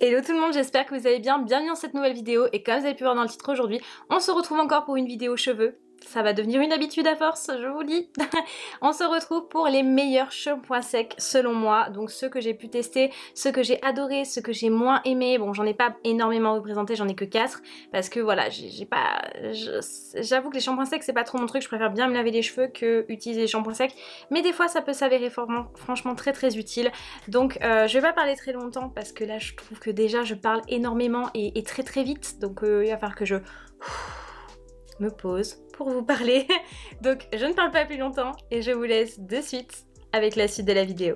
Hello tout le monde, j'espère que vous allez bien, bienvenue dans cette nouvelle vidéo et comme vous avez pu voir dans le titre aujourd'hui, on se retrouve encore pour une vidéo cheveux. Ça va devenir une habitude à force, je vous le dis. On se retrouve pour les meilleurs shampoings secs selon moi, donc ceux que j'ai pu tester, ceux que j'ai adorés, ceux que j'ai moins aimés. Bon, j'en ai pas énormément représenté, j'en ai que 4 parce que voilà, j'avoue que les shampoings secs c'est pas trop mon truc, je préfère bien me laver les cheveux que utiliser les shampoings secs, mais des fois ça peut s'avérer franchement très utile. Donc je vais pas parler très longtemps parce que là je trouve que déjà je parle énormément et très vite, donc il va falloir que je me pose pour vous parler. Donc je ne parle pas plus longtemps et je vous laisse de suite avec la suite de la vidéo.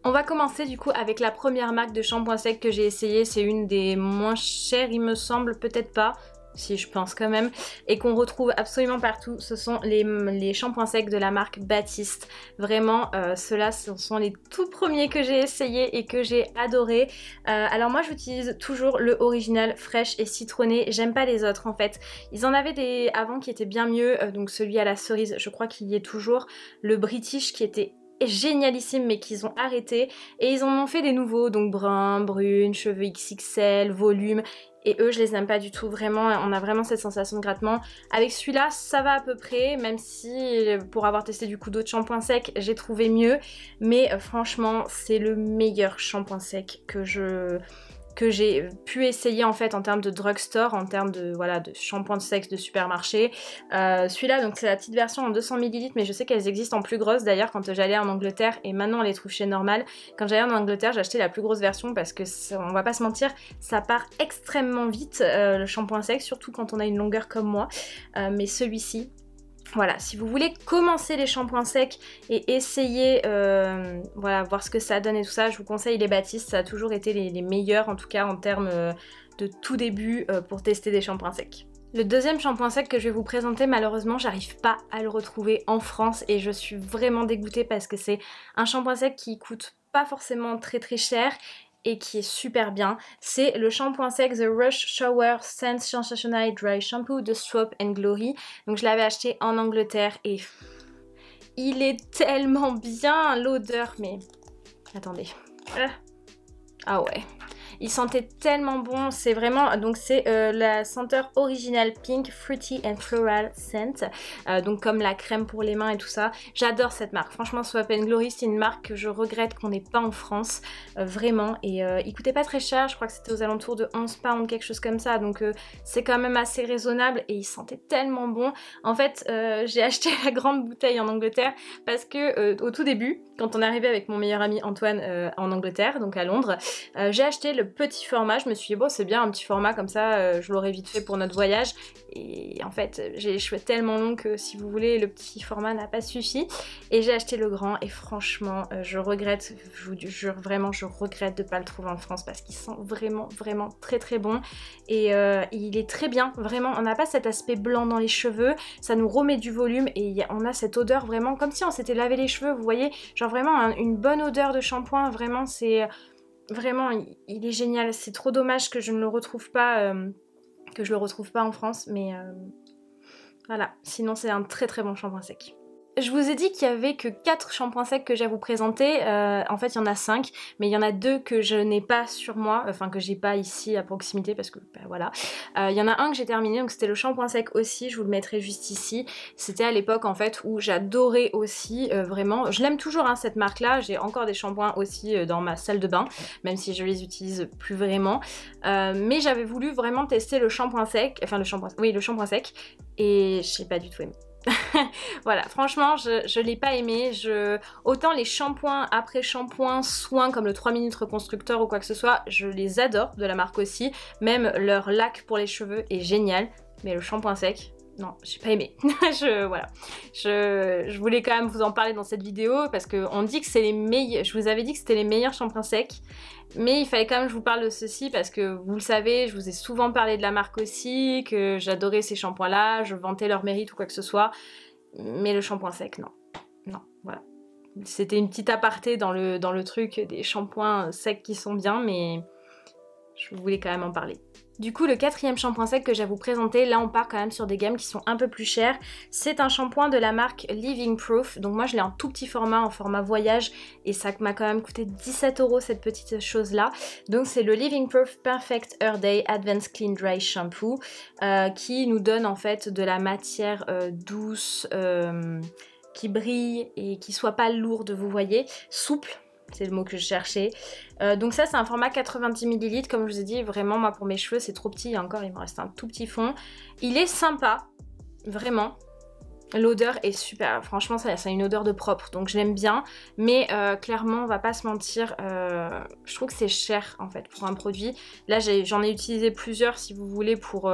On va commencer du coup avec la première marque de shampoing sec que j'ai essayé. C'est une des moins chères il me semble, peut-être pas, si je pense quand même, et qu'on retrouve absolument partout. Ce sont les shampoings secs de la marque Baptiste. Vraiment, ceux-là, ce sont les tout premiers que j'ai essayé et que j'ai adoré. Alors moi, j'utilise toujours le original fraîche et citronné. J'aime pas les autres en fait. Ils en avaient des avant qui étaient bien mieux, donc celui à la cerise, je crois qu'il y est toujours. Le British qui était génialissime mais qu'ils ont arrêté et ils en ont fait des nouveaux, donc brun, brune, cheveux XXL, volume, et eux je les aime pas du tout, vraiment on a vraiment cette sensation de grattement. Avec celui-là ça va à peu près, même si pour avoir testé du coup d'autres shampoings secs j'ai trouvé mieux, mais franchement c'est le meilleur shampoing sec que j'ai pu essayer en fait en termes de drugstore, en termes de voilà de shampoing de sexe de supermarché. Celui-là donc c'est la petite version en 200 ml, mais je sais qu'elles existent en plus grosse d'ailleurs quand j'allais en Angleterre, et maintenant on les trouve chez Normal. Quand j'allais en Angleterre j'ai acheté la plus grosse version parce que on va pas se mentir, ça part extrêmement vite le shampoing sec, surtout quand on a une longueur comme moi, mais celui-ci, voilà, si vous voulez commencer les shampoings secs et essayer, voilà, voir ce que ça donne et tout ça, je vous conseille les Baptiste, ça a toujours été les meilleurs en tout cas en termes de tout début pour tester des shampoings secs. Le deuxième shampoing sec que je vais vous présenter, malheureusement j'arrive pas à le retrouver en France et je suis vraiment dégoûtée parce que c'est un shampoing sec qui coûte pas forcément très cher et qui est super bien. C'est le shampoing sec The Rush Shower Sensational Dry Shampoo de Strobe and Glory. Donc je l'avais acheté en Angleterre et il est tellement bien, l'odeur, mais attendez. Ah ouais. Il sentait tellement bon, c'est vraiment, donc c'est la senteur originale Pink Fruity and Floral Scent, donc comme la crème pour les mains et tout ça. J'adore cette marque, franchement Strobe and Glory c'est une marque que je regrette qu'on n'ait pas en France, vraiment, et il coûtait pas très cher, je crois que c'était aux alentours de 11 pounds, quelque chose comme ça, donc c'est quand même assez raisonnable et il sentait tellement bon. En fait j'ai acheté la grande bouteille en Angleterre parce que au tout début, quand on est arrivé avec mon meilleur ami Antoine en Angleterre, donc à Londres, j'ai acheté le petit format, je me suis dit bon c'est bien un petit format comme ça, je l'aurais vite fait pour notre voyage, et en fait j'ai les cheveux tellement longs que si vous voulez le petit format n'a pas suffi et j'ai acheté le grand, et franchement je regrette, je vous jure vraiment je regrette de pas le trouver en France parce qu'il sent vraiment très bon, et il est très bien, vraiment on n'a pas cet aspect blanc dans les cheveux, ça nous remet du volume et on a cette odeur vraiment comme si on s'était lavé les cheveux, vous voyez, genre vraiment une bonne odeur de shampoing, vraiment c'est... Vraiment, il est génial. C'est trop dommage que je ne le retrouve pas, en France, mais voilà. Sinon, c'est un très bon shampoing sec. Je vous ai dit qu'il y avait que 4 shampoings secs que j'ai à vous présenter, en fait il y en a 5, mais il y en a 2 que je n'ai pas sur moi, enfin que j'ai pas ici à proximité parce que bah, voilà. Il y en a un que j'ai terminé, donc c'était le shampoing sec aussi, je vous le mettrai juste ici. C'était à l'époque en fait où j'adorais aussi, vraiment, je l'aime toujours hein, cette marque là, j'ai encore des shampoings aussi dans ma salle de bain, même si je les utilise plus vraiment, mais j'avais voulu vraiment tester le shampoing sec, enfin le shampoing sec, et j'ai pas du tout aimé. Voilà, franchement je l'ai pas aimé, autant les shampoings après shampoing soins comme le 3 minutes reconstructeur ou quoi que ce soit, je les adore, de la marque aussi, même leur lac pour les cheveux est génial, mais le shampoing sec, non, j'ai pas aimé. Voilà. Je voulais quand même vous en parler dans cette vidéo parce qu'on dit que c'est les meilleurs, je vous avais dit que c'était les meilleurs shampoings secs, mais il fallait quand même que je vous parle de ceci parce que vous le savez, je vous ai souvent parlé de la marque aussi, que j'adorais ces shampoings là, je vantais leur mérite ou quoi que ce soit, mais le shampoing sec, non. Non, voilà. C'était une petite aparté dans le truc des shampoings secs qui sont bien, mais je voulais quand même en parler. Du coup, le quatrième shampoing sec que j'ai à vous présenter, là on part quand même sur des gammes qui sont un peu plus chères. C'est un shampoing de la marque Living Proof. Donc moi je l'ai en tout petit format, en format voyage. Et ça m'a quand même coûté 17 € cette petite chose là. Donc c'est le Living Proof Perfect Hair Day Advanced Clean Dry Shampoo. Qui nous donne en fait de la matière douce, qui brille et qui soit pas lourde, vous voyez, souple. C'est le mot que je cherchais. Donc ça c'est un format 90 ml. Comme je vous ai dit, vraiment moi pour mes cheveux c'est trop petit. Et encore il me reste un tout petit fond. Il est sympa, vraiment. L'odeur est super. Franchement ça a une odeur de propre. Donc je l'aime bien. Mais clairement on va pas se mentir. Je trouve que c'est cher en fait pour un produit. Là j'en ai utilisé plusieurs si vous voulez pour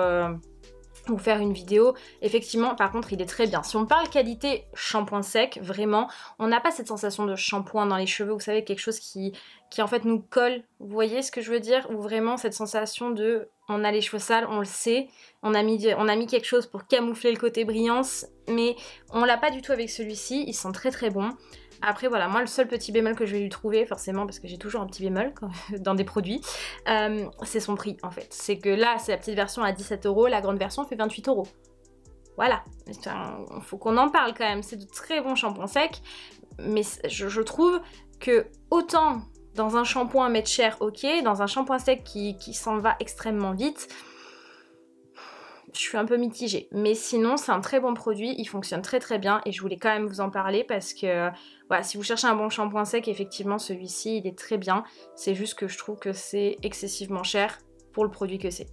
vous faire une vidéo. Effectivement par contre il est très bien. Si on parle qualité shampoing sec, vraiment on n'a pas cette sensation de shampoing dans les cheveux, vous savez, quelque chose qui en fait nous colle, vous voyez ce que je veux dire, ou vraiment cette sensation de on a les cheveux sales, on le sait, on a mis quelque chose pour camoufler le côté brillance, mais on l'a pas du tout avec celui-ci. Ils sont très très bons. Après voilà, moi le seul petit bémol que je vais lui trouver, forcément parce que j'ai toujours un petit bémol dans des produits, c'est son prix en fait. C'est que là c'est la petite version à 17 €, la grande version fait 28 €. Voilà, il faut qu'on en parle quand même, c'est de très bons shampoings secs, mais je trouve que autant dans un shampoing à mettre cher, ok, dans un shampoing sec qui s'en va extrêmement vite, je suis un peu mitigée. Mais sinon c'est un très bon produit, il fonctionne très très bien et je voulais quand même vous en parler parce que voilà, si vous cherchez un bon shampoing sec, effectivement celui-ci il est très bien. C'est juste que je trouve que c'est excessivement cher pour le produit que c'est.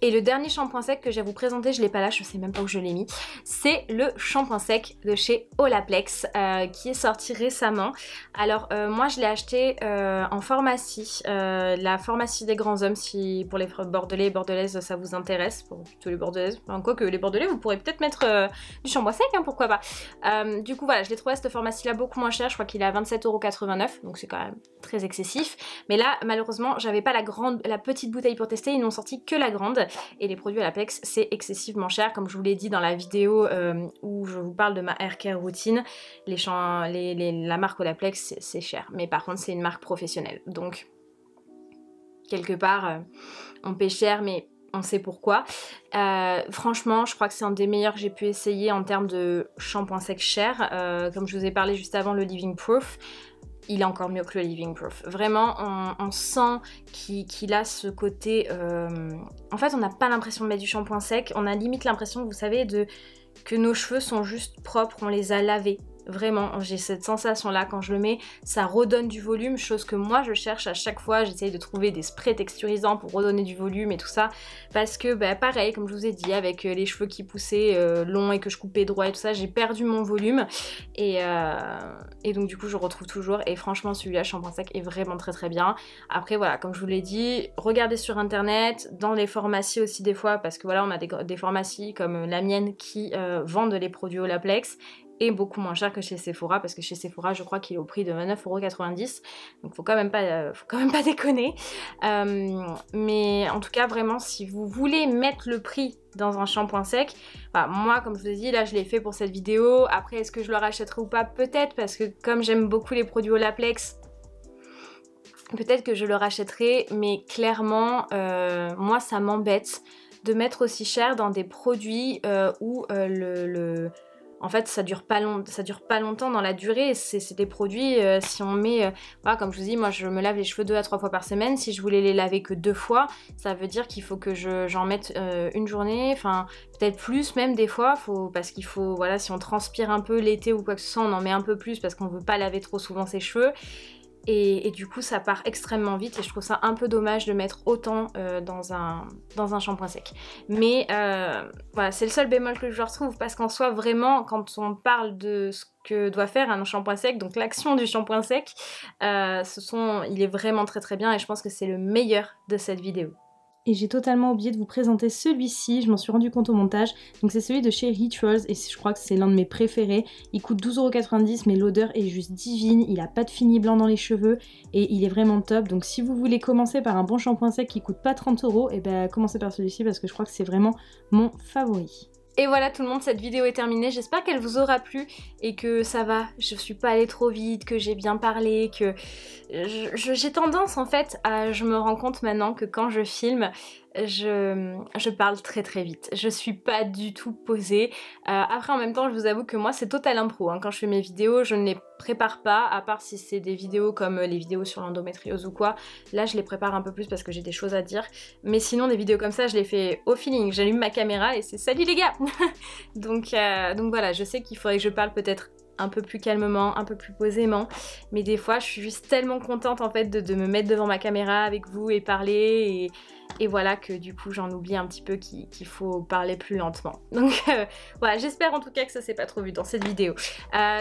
Et le dernier shampoing sec que j'ai à vous présenter, je l'ai pas là, je sais même pas où je l'ai mis, c'est le shampoing sec de chez Olaplex qui est sorti récemment. Alors moi je l'ai acheté en pharmacie, la pharmacie des grands hommes, si pour les bordelais et bordelaises ça vous intéresse, pour tous les bordelaises, enfin quoi que les bordelais vous pourrez peut-être mettre du shampoing sec, hein, pourquoi pas. Du coup voilà, je l'ai trouvé à cette pharmacie là beaucoup moins cher, je crois qu'il est à 27,89 €, donc c'est quand même très excessif. Mais là malheureusement j'avais pas la petite bouteille pour tester, ils n'ont sorti que la grande. Et les produits Olaplex c'est excessivement cher, comme je vous l'ai dit dans la vidéo où je vous parle de ma hair care routine. La marque Olaplex c'est cher, mais par contre c'est une marque professionnelle, donc quelque part on paie cher mais on sait pourquoi. Franchement je crois que c'est un des meilleurs que j'ai pu essayer en termes de shampoing sec cher. Comme je vous ai parlé juste avant, le Living Proof, il est encore mieux que le Living Proof. Vraiment, on sent qu'il a ce côté... En fait, on n'a pas l'impression de mettre du shampoing sec. On a limite l'impression, vous savez, que nos cheveux sont juste propres, on les a lavés. Vraiment, j'ai cette sensation-là quand je le mets, ça redonne du volume, chose que moi je cherche à chaque fois. J'essaye de trouver des sprays texturisants pour redonner du volume et tout ça, parce que bah, pareil, comme je vous ai dit, avec les cheveux qui poussaient longs et que je coupais droit et tout ça, j'ai perdu mon volume et donc du coup je retrouve toujours. Et franchement celui-là, shampoing sec, est vraiment très très bien. Après voilà, comme je vous l'ai dit, regardez sur internet, dans les pharmacies aussi des fois, parce que voilà, on a des pharmacies comme la mienne qui vendent les produits Olaplex, et beaucoup moins cher que chez Sephora, parce que chez Sephora je crois qu'il est au prix de 9,90 €, donc faut quand même pas déconner. Mais en tout cas vraiment, si vous voulez mettre le prix dans un shampoing sec, bah, moi comme je vous ai dit, là je l'ai fait pour cette vidéo. Après est-ce que je le rachèterai ou pas? Peut-être, parce que comme j'aime beaucoup les produits Olaplex, peut-être que je le rachèterai, mais clairement moi ça m'embête de mettre aussi cher dans des produits où en fait ça dure pas longtemps dans la durée. C'est des produits, si on met, voilà, comme je vous dis, moi je me lave les cheveux 2 à 3 fois par semaine. Si je voulais les laver que 2 fois, ça veut dire qu'il faut que j'en mette une journée, enfin peut-être plus même des fois, parce qu'il faut, voilà, si on transpire un peu l'été ou quoi que ce soit, on en met un peu plus parce qu'on veut pas laver trop souvent ses cheveux. Et du coup ça part extrêmement vite et je trouve ça un peu dommage de mettre autant dans un shampoing sec. Mais voilà, c'est le seul bémol que je retrouve, parce qu'en soi vraiment quand on parle de ce que doit faire un shampoing sec, donc l'action du shampoing sec, il est vraiment très très bien et je pense que c'est le meilleur de cette vidéo. Et j'ai totalement oublié de vous présenter celui-ci, je m'en suis rendu compte au montage. Donc c'est celui de chez Rituals et je crois que c'est l'un de mes préférés. Il coûte 12,90 € mais l'odeur est juste divine, il a pas de fini blanc dans les cheveux et il est vraiment top. Donc si vous voulez commencer par un bon shampoing sec qui coûte pas 30 €, et ben commencez par celui-ci parce que je crois que c'est vraiment mon favori. Et voilà tout le monde, cette vidéo est terminée, j'espère qu'elle vous aura plu et que ça va, je suis pas allée trop vite, que j'ai bien parlé, que j'ai tendance en fait à, je me rends compte maintenant que quand je filme, je parle très très vite, je suis pas du tout posée. Après en même temps je vous avoue que moi c'est total impro, hein. Quand je fais mes vidéos je ne les prépare pas, à part si c'est des vidéos comme les vidéos sur l'endométriose ou quoi, là je les prépare un peu plus parce que j'ai des choses à dire, mais sinon des vidéos comme ça je les fais au feeling, j'allume ma caméra et c'est salut les gars. donc voilà, je sais qu'il faudrait que je parle peut-être un peu plus calmement, un peu plus posément, mais des fois je suis juste tellement contente en fait de me mettre devant ma caméra avec vous et parler et voilà que du coup j'en oublie un petit peu qu'il faut parler plus lentement. Donc voilà, j'espère en tout cas que ça s'est pas trop vu dans cette vidéo.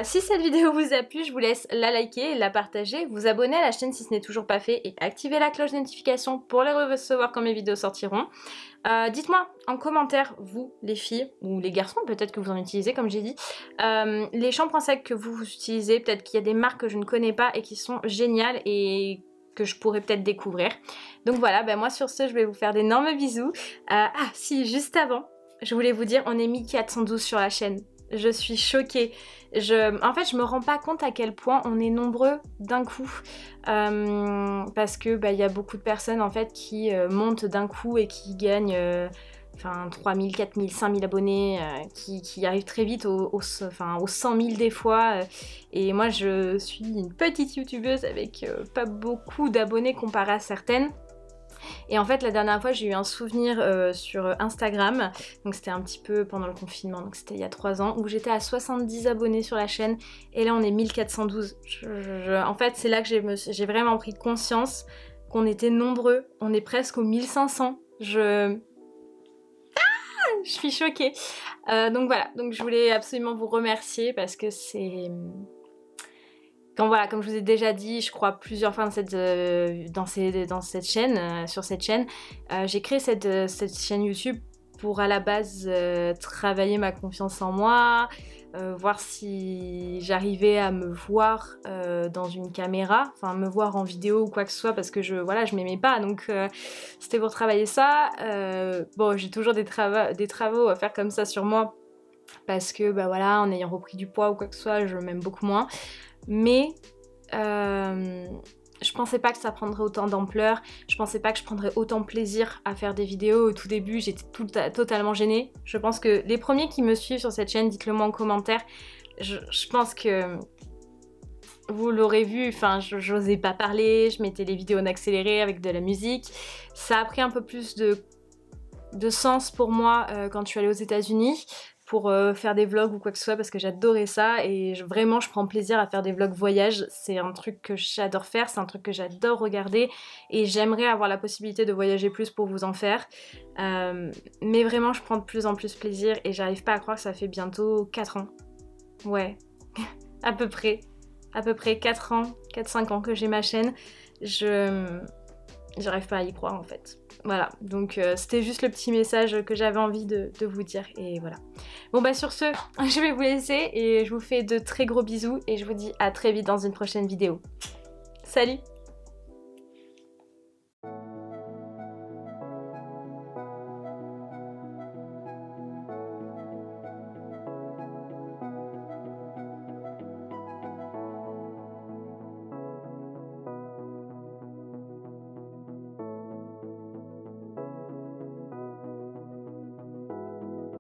Si cette vidéo vous a plu, je vous laisse la liker, la partager, vous abonner à la chaîne si ce n'est toujours pas fait et activer la cloche de notification pour les recevoir quand mes vidéos sortiront. Dites-moi en commentaire, vous les filles, ou les garçons, peut-être que vous en utilisez comme j'ai dit, les shampoings secs que vous utilisez, peut-être qu'il y a des marques que je ne connais pas et qui sont géniales et que je pourrais peut-être découvrir. Donc voilà, ben moi sur ce je vais vous faire d'énormes bisous. Ah si, juste avant, je voulais vous dire, on est 1412 sur la chaîne. Je suis choquée. En fait, je me rends pas compte à quel point on est nombreux d'un coup. Parce que y a beaucoup de personnes en fait qui montent d'un coup et qui gagnent 3000, 4000, 5000 abonnés, qui arrivent très vite aux 100 000 des fois. Et moi, je suis une petite youtubeuse avec pas beaucoup d'abonnés comparé à certaines. Et en fait la dernière fois j'ai eu un souvenir sur Instagram, donc c'était un petit peu pendant le confinement, donc c'était il y a 3 ans, où j'étais à 70 abonnés sur la chaîne et là on est 1412. En fait c'est là que j'ai vraiment pris conscience qu'on était nombreux, on est presque aux 1500. Je suis choquée. Donc voilà, donc je voulais absolument vous remercier parce que c'est... Voilà, comme je vous ai déjà dit, je crois plusieurs fois dans cette chaîne, sur cette chaîne, j'ai créé cette chaîne YouTube pour à la base travailler ma confiance en moi, voir si j'arrivais à me voir dans une caméra, enfin me voir en vidéo ou quoi que ce soit parce que je m'aimais pas, donc c'était pour travailler ça. Bon, j'ai toujours des travaux à faire comme ça sur moi parce que voilà, en ayant repris du poids ou quoi que ce soit, je m'aime beaucoup moins. Mais je pensais pas que ça prendrait autant d'ampleur, je pensais pas que je prendrais autant de plaisir à faire des vidéos. Au tout début j'étais totalement gênée. Je pense que les premiers qui me suivent sur cette chaîne, dites-le moi en commentaire, je pense que vous l'aurez vu, enfin j'osais pas parler, je mettais les vidéos en accéléré avec de la musique. Ça a pris un peu plus de sens pour moi quand je suis allée aux États-Unis pour faire des vlogs ou quoi que ce soit parce que j'adorais ça et vraiment je prends plaisir à faire des vlogs voyage, c'est un truc que j'adore faire, c'est un truc que j'adore regarder et j'aimerais avoir la possibilité de voyager plus pour vous en faire, mais vraiment je prends de plus en plus plaisir et j'arrive pas à croire que ça fait bientôt 4 ans, ouais, à peu près 4 ans, 4-5 ans que j'ai ma chaîne, j'arrive pas à y croire en fait. Voilà, donc c'était juste le petit message que j'avais envie de vous dire et voilà. Bon sur ce, je vais vous laisser et je vous fais de très gros bisous et je vous dis à très vite dans une prochaine vidéo. Salut!